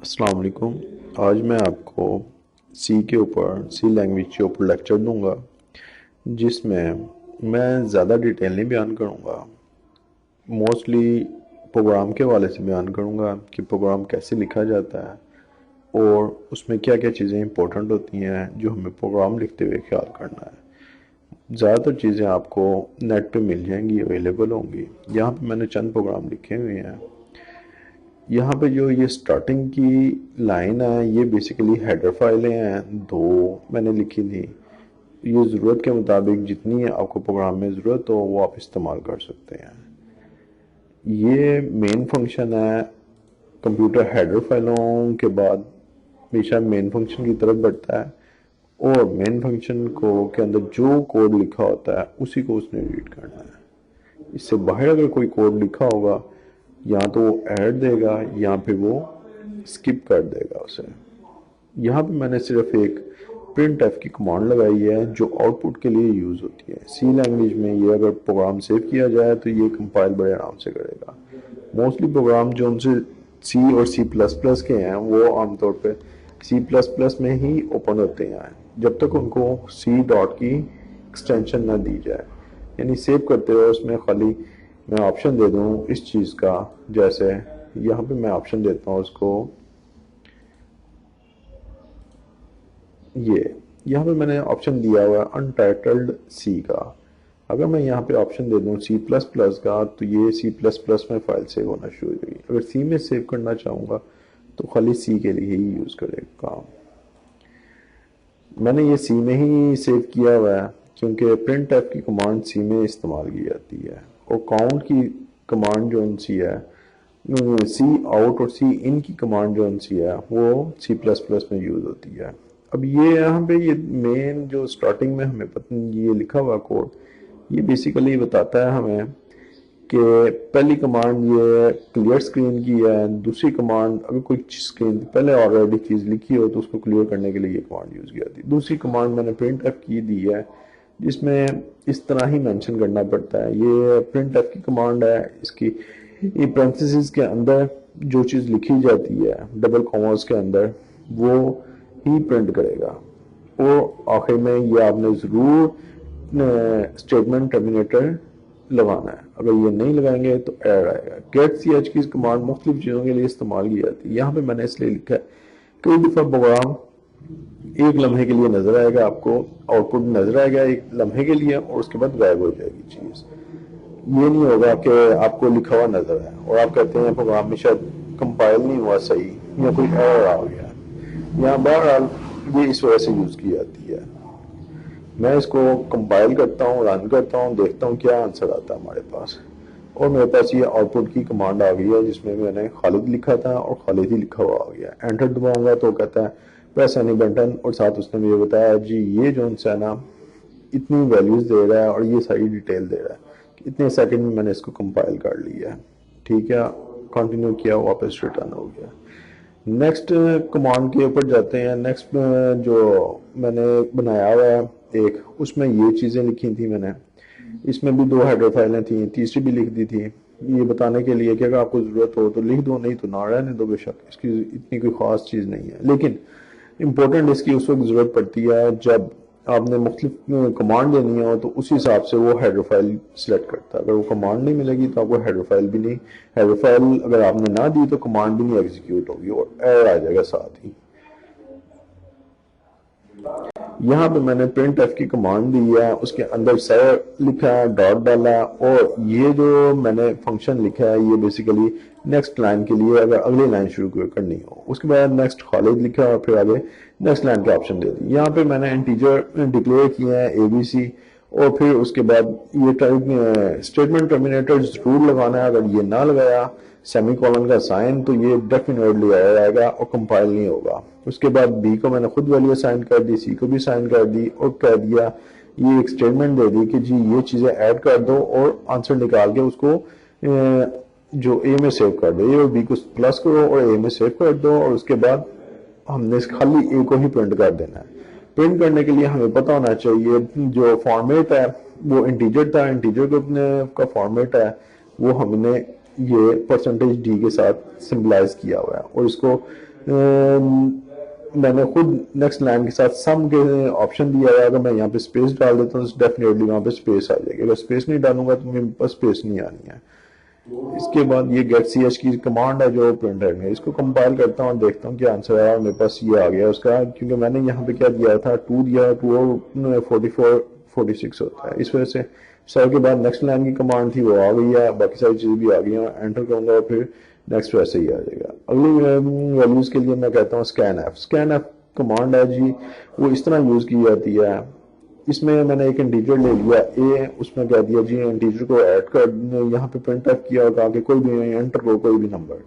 السلام علیکم۔ آج میں آپ کو سی لینگویج کے اوپر لیکچر دوں گا، جس میں زیادہ ڈیٹیل نہیں بیان کروں گا۔ موسٹلی پروگرام کے حوالے سے بیان کروں گا کہ پروگرام کیسے لکھا جاتا ہے اور اس میں کیا کیا چیزیں امپورٹنٹ ہوتی ہیں جو ہمیں پروگرام لکھتے ہوئے خیال کرنا ہے۔ زیادہ تر چیزیں آپ کو نیٹ پہ مل جائیں گی، اویلیبل ہوں گی۔ یہاں پہ میں نے چند پروگرام لکھے ہوئے ہیں۔ یہاں پہ جو یہ سٹارٹنگ کی لائن ہے، یہ بیسیکلی ہیڈر فائلیں ہیں، دو میں نے لکھی تھی۔ یہ ضرورت کے مطابق جتنی آپ کو پروگرام میں ضرورت ہو وہ آپ استعمال کر سکتے ہیں۔ یہ مین فنکشن ہے۔ کمپیوٹر ہیڈر فائلوں کے بعد ہمیشہ مین فنکشن کی طرف بڑھتا ہے، اور مین فنکشن کے اندر جو کوڈ لکھا ہوتا ہے اسی کو اس نے ریڈ کرنا ہے۔ اس سے باہر اگر کوئی کوڈ لکھا ہوگا، یا تو وہ ایڈ دے گا یا پھر وہ سکپ کر دے گا اسے۔ یہاں پہ میں نے صرف ایک پرنٹ ایف کی کمانڈ لگائی ہے جو آؤٹ پٹ کے لیے یوز ہوتی ہے۔ سی لینگویج میں یہ اگر پروگرام سیو کیا جائے تو یہ کمپائل بڑے آرام سے کرے گا۔ موسٹلی پروگرام جو ان سے سی اور سی پلس پلس کے ہیں وہ عام طور پہ سی پلس پلس میں ہی اوپن ہوتے ہیں، جب تک ان کو سی ڈاٹ کی ایکسٹینشن نہ دی جائے۔ یعنی سیو کرتے ہوئے اس میں خالی میں آپشن دے دوں اس چیز کا، جیسے یہاں پہ میں آپشن دیتا ہوں اس کو، یہاں پہ میں نے آپشن دیا ہوا ہے انٹائٹلڈ سی کا۔ اگر میں یہاں پہ آپشن دے دوں سی پلس پلس کا تو یہ سی پلس پلس میں فائل سیو ہونا شروع ہو گئی۔ اگر سی میں سیو کرنا چاہوں گا تو خالی سی کے لیے ہی یوز کرے گا۔ میں نے یہ سی میں ہی سیو کیا ہوا ہے کیونکہ پرنٹ ایف کی کمانڈ سی میں استعمال کی جاتی ہے، اور کاؤنٹ کی کمانڈ جو ان سی ہے، سی آؤٹ اور سی ان کی کمانڈ جو ان سی ہے وہ سی پلس پلس میں یوز ہوتی ہے۔ اب یہ یہاں پہ یہ مین جو سٹارٹنگ میں ہمیں یہ لکھا ہوا کوڈ، یہ بیسیکلی بتاتا ہے ہمیں کہ پہلی کمانڈ یہ کلیئر سکرین کی ہے، دوسری کمانڈ اگر کوئی سکرین پہلے آلریڈی چیز لکھی ہو تو اس کو کلیئر کرنے کے لیے یہ کمانڈ یوز کی جاتی ہے۔ دوسری کمانڈ میں نے پرنٹ ایف کی دی ہے، جس میں اس طرح ہی مینشن کرنا پڑتا ہے۔ یہ پرنٹ ایف کی کمانڈ ہے، اس کی پیرنتھیسز کے اندر جو چیز لکھی جاتی ہے ڈبل کوماز کے اندر وہ ہی پرنٹ کرے گا، اور آخر میں یہ آپ نے ضرور اسٹیٹمنٹ ٹرمینیٹر لگانا ہے۔ اگر یہ نہیں لگائیں گے تو ایرر آئے گا۔ گیٹ سی ایچ کی کمانڈ مختلف چیزوں کے لیے استعمال کی جاتی ہے۔ یہاں پہ میں نے اس لیے لکھا ہے کئی دفعہ پروگرام ایک لمحے کے لیے نظر آئے گا، آپ کو آؤٹ پٹ نظر آئے گا ایک لمحے کے لیے، اور اس کے بعد غائب ہو جائے گی چیز۔ یہ نہیں ہوگا کہ آپ کو لکھا ہوا نظر ہے اور آپ کہتے ہیں پروگرام میں شاید کمپائل نہیں ہوا صحیح یا کوئی ایرر آ گیا۔ یہاں بہرحال یہ اس وجہ سے یوز کی جاتی ہے۔ میں اس کو کمپائل کرتا ہوں، رن کرتا ہوں، دیکھتا ہوں کیا آنسر آتا ہے ہمارے پاس، اور میرے پاس یہ آؤٹ پٹ کی کمانڈ آ گئی ہے جس میں نے خالد لکھا تھا اور خالد ہی لکھا ہوا آ گیا۔ انٹر دباؤں گا تو کہتا ہے پریس اینی بٹن، اور ساتھ اس نے مجھے بتایا جی یہ جو ہے نا اتنی ویلیوز دے رہا ہے اور یہ ساری ڈیٹیل دے رہا ہے۔ اتنے سیکنڈ میں نے اس کو کمپائل کر لیا ہے، ٹھیک ہے، کنٹینیو کیا، واپس ریٹرن ہو گیا۔ نیکسٹ کمانڈ کے اوپر جاتے ہیں۔ نیکسٹ جو میں نے بنایا ہوا ہے ایک، اس میں یہ چیزیں لکھی تھیں میں نے، اس میں بھی دو ہیڈر فائلیں تھیں، تیسری بھی لکھ دی تھی، یہ بتانے کے لیے کہ اگر آپ کو ضرورت ہو تو لکھ دو، نہیں تو نہ رہنے دو، بے شک اس کی اتنی کوئی خاص چیز نہیں ہے، لیکن امپورٹنٹ اس کی اس وقت ضرورت پڑتی ہے جب آپ نے مختلف کمانڈ دینی ہو تو اسی حساب سے وہ ہیڈر فائل سلیکٹ کرتا ہے۔ اگر وہ کمانڈ نہیں ملے گی تو آپ کو ہیڈر فائل بھی نہیں، ہیڈر فائل اگر آپ نے نہ دی تو کمانڈ بھی نہیں ایگزیکیوٹ ہوگی اور ایرر آ جائے گا ساتھ ہی۔ یہاں پہ میں نے پرنٹ ایف کی کمانڈ دی ہے، اس کے اندر سر لکھا ہے، ڈاٹ ڈالا، اور یہ جو میں نے فنکشن لکھا ہے یہ بیسیکلی نیکسٹ لائن کے لیے اگر اگلی لائن شروع کرنی ہو، اس کے بعد نیکسٹ خالد لکھا اور پھر آگے نیکسٹ لائن کے آپشن دے دی۔ یہاں پہ میں نے انٹیجر ڈکلیئر کیا ہے اے بی سی، اور پھر اس کے بعد یہ اسٹیٹمنٹ ٹرمینیٹر ضرور لگانا ہے، اگر یہ نہ لگایا سیمی کولن کا سائن تو یہ ڈیفینیٹلی آیا جائے گا اور کمپائل نہیں ہوگا۔ اس کے بعد بی کو میں نے خود ویلیو سائن کر دی، سی کو بھی سائن کر دی، اور کہہ دیا یہ ایک اسٹیٹمنٹ دے دی کہ جی یہ چیزیں ایڈ کر دو اور آنسر نکال کے اس کو جو اے میں سیو کر دو، اے اور بی کو پلس کرو اور اے میں سیو کر دو، اور اس کے بعد ہم نے خالی اے کو ہی پرنٹ کر دینا ہے۔ پرنٹ کرنے کے لیے ہمیں پتہ ہونا چاہیے جو فارمیٹ ہے وہ انٹیجر تھا، انٹیجر کا فارمیٹ ہے وہ ہم نے یہ پرسنٹیج ڈی کے ساتھ سمبلائز کیا ہوا ہے، اور اس کو मैंने खुद नेक्स्ट लाइन के साथ सम के ऑप्शन दिया है, अगर मैं यहाँ पे स्पेस डाल देता हूँ तो डेफिनेटली वहाँ पे स्पेस आ जाएगी, अगर स्पेस नहीं डालूंगा तो मेरे पास स्पेस नहीं आनी है। इसके बाद ये गेट सी एच की कमांड है जो प्रिंट हेड में, इसको कंपाइल करता हूँ और देखता हूँ क्या आंसर आया, मेरे पास ये आ गया उसका, क्योंकि मैंने यहाँ पे क्या दिया था 2 दिया, 2 44 46 होता है, इस वजह से सर के बाद नेक्स्ट लाइन की कमांड थी वो आ गई है, बाकी सारी चीज़ें भी आ गई हैं, एंटर करूँगा और फिर नेक्स्ट वैसे ही आ जाएगा। अगली वैल्यूज़ के लिए मैं कहता हूँ स्कैन एफ कमांड है जी, वो इस तरह यूज़ की जाती है। इसमें मैंने एक इंटीजर ले लिया ए, उसमें कह दिया जी इंटीजर को ऐड कर, यहाँ पे प्रिंट अप किया और कहा कि कोई भी एंटर करो कोई भी नंबर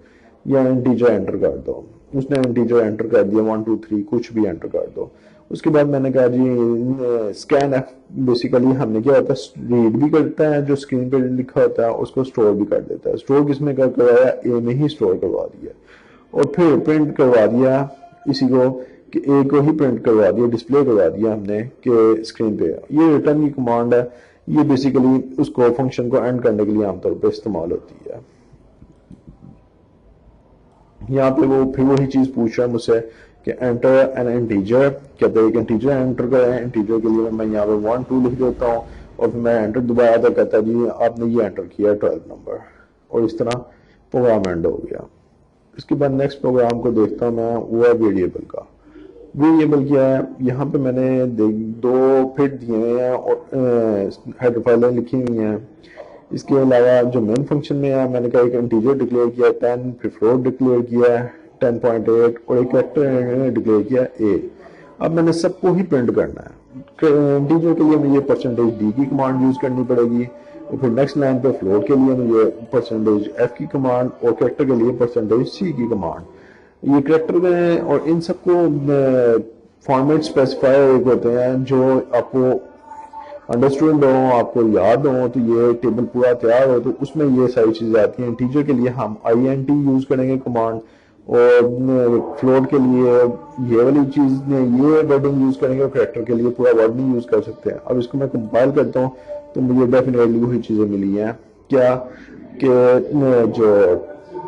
या इंटीजर एंटर कर दो, उसने इंटीजर एंटर कर दिया 1 2 3 कुछ भी एंटर कर दो। उसके बाद मैंने कहा जी स्कैन एफ बेसिकली हमने क्या होता है रीड भी करता है, जो स्क्रीन पे लिखा होता है उसको स्टोर भी कर देता है, स्टोर किसमें करवाया, ए में ही स्टोर करवा दिया और फिर प्रिंट करवा दिया इसी को कि ए को ही प्रिंट करवा दिया, डिस्प्ले करवा दिया हमने कि स्क्रीन पे। ये रिटर्न की कमांड है, ये बेसिकली उसको फंक्शन को एंड करने के लिए आमतौर पर इस्तेमाल होती है। यहाँ पे वो फिर वही चीज पूछ रहा है मुझसे कि एंटर एन इंटीजर, कहते हैं एक इंटीजर एंटर करें, इंटीजर के लिए मैं यहाँ पे 1 2 लिख देता हूँ और फिर मैं एंटर दोबारा तो कहता है जी आपने ये एंटर किया 12 नंबर, और इस तरह प्रोग्राम एंड हो गया। इसके बाद नेक्स्ट प्रोग्राम को देखता हूँ मैं, वो है वेरिएबल का। वेरिएबल क्या है, यहाँ पे मैंने 2 फिट दिए हुए हैं और हेडर फाइलें लिखी हुई हैं। इसके अलावा जो मेन फंक्शन में है मैंने कहा एक इंटीजर डिक्लेयर किया 10, फिर फ्लोट डिक्लेयर किया 10.8 और एक वेक्टर डिक्लेयर किया a। अब मैंने सबको ही प्रिंट करना है। इंटीजर के लिए मुझे %d की कमांड यूज करनी पड़ेगी और फिर नेक्स्ट लाइन पे फ्लोट के लिए मुझे %f की कमांड और कैरेक्टर के लिए %c की कमांड। ये कैरेक्टर में और इन सबको फॉर्मेट स्पेसिफायर होते हैं जो आपको अंडरस्टूड हो, आपको याद हो, तो ये टेबल पूरा तैयार हो तो उसमें ये सारी चीजें आती हैं। इंटीजर के लिए हम int यूज करेंगे कमांड और फ्लोट के लिए ये वाली चीज ये वर्डिंग यूज करेंगे और कैरेक्टर के लिए पूरा वर्ड नहीं यूज कर सकते हैं। अब इसको मैं कंपाइल करता हूँ तो मुझे डेफिनेटली वही चीजें मिली हैं क्या कि जो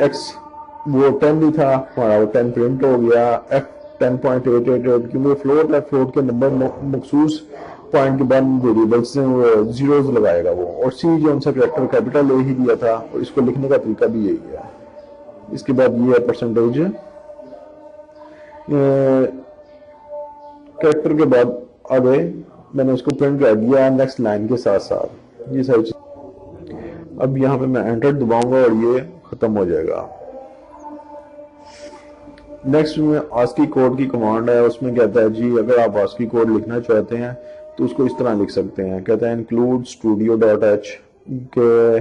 x वो 10 भी था हमारा वो 10 प्रिंट हो गया, f 10.888 क्योंकि फ्लोट है, फ्लोट के नंबर मखसूस पॉइंट के बाद वेरिएबल्स जीरोज लगाएगा वो, और सी जो उनसे कैरेक्टर कैपिटल ए ही दिया था और इसको लिखने का तरीका भी यही है। इसके बाद ये है परसेंटेज, कैरेक्टर के बाद आगे मैंने उसको प्रिंट कर दिया नेक्स्ट लाइन के साथ साथ ये सारी चीज। अब यहाँ पे मैं एंटर दबाऊंगा और ये खत्म हो जाएगा। नेक्स्ट में आस्की कोड की कमांड है, उसमें कहता है जी अगर आप आस्की कोड लिखना चाहते हैं तो उसको इस तरह लिख सकते हैं, कहता है इंक्लूड studio.h के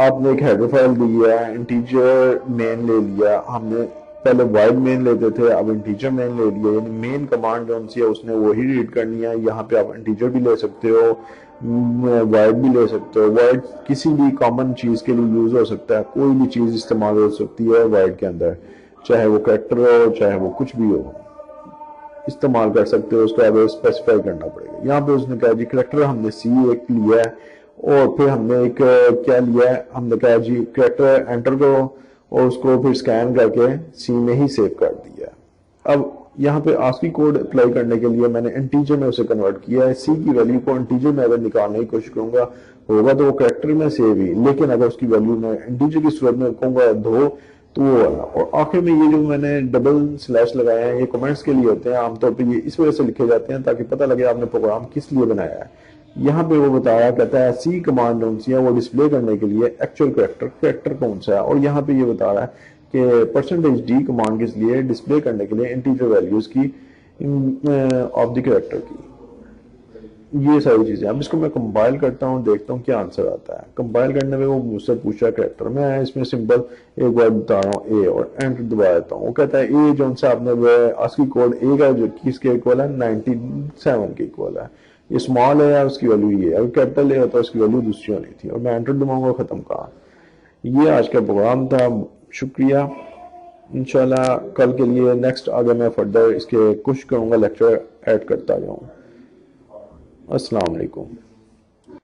आपने एक हेडर फाइल दी है, इंटीजर मेन ले लिया, हमने पहले वाइड मेन लेते थे अब इंटीजर मेन ले लिया, यानी मेन कमांड जो सी है उसने वही रीड करनी है। यहाँ पे आप इंटीजर भी ले सकते हो, वाइड भी ले सकते हो, वाइड किसी भी कॉमन चीज के लिए यूज हो सकता है, कोई भी चीज इस्तेमाल हो सकती है वाइड के अंदर, चाहे वो कैरेक्टर हो चाहे वो कुछ भी हो इस्तेमाल कर सकते हो, उसको आगे स्पेसिफाई करना पड़ेगा। यहाँ पे उसने कहा जी कैरेक्टर हमने सी एक लिया है और फिर हमने एक क्या लिया है, हमने कहा जी कैरेक्टर एंटर करो और उसको फिर स्कैन करके सी में ही सेव कर दिया। अब यहाँ पे आस्की कोड अप्लाई करने के लिए मैंने इंटीजर में उसे कन्वर्ट किया है, सी की वैल्यू को इंटीजर में अगर निकालने की कोशिश करूंगा होगा तो वो कैरेक्टर में सेव ही, लेकिन अगर उसकी वैल्यू में इंटीजर की सूरत में कहूंगा दो तो वो वाला। और आखिर में ये जो मैंने डबल स्लैश लगाए हैं ये कमेंट्स के लिए होते हैं, आमतौर पे ये इस वजह से लिखे जाते हैं ताकि पता लगे आपने प्रोग्राम किस लिए बनाया है। यहाँ पे वो बताया कहता है सी कमांड कौन सी है वो डिस्प्ले करने के लिए एक्चुअल कैरेक्टर कौन सा है, और यहाँ पे ये बता रहा है कि %d कमांड किस लिए डिस्प्ले करने के लिए इंटीजर वैल्यूज की ऑफ द कैरेक्टर की, ये सारी चीजें। अब इसको मैं कंपाइल करता हूँ देखता हूँ क्या आंसर आता है। कंपाइल करने में वो मुझसे पूछा कैरेक्टर, मैं इसमें सिंपल एक बार बता रहा हूँ ए और एंटर दबा देता हूँ। वो कहता है ए जो सा आपने आस्की कोड ए का जो किसके इक्वल है 97 के इक्वल है, ये स्मॉल है उसकी वैल्यू ये है, अगर कैपिटल ए होता है उसकी वैल्यू दूसरी होनी थी, और मैं एंटर दबाऊंगा खत्म कहा। ये आज का प्रोग्राम था, शुक्रिया। इंशाल्लाह कल के लिए नेक्स्ट आगे मैं फर्दर इसके कुछ करूँगा लेक्चर ऐड करता जाऊँ। अस्सलाम वालेकुम।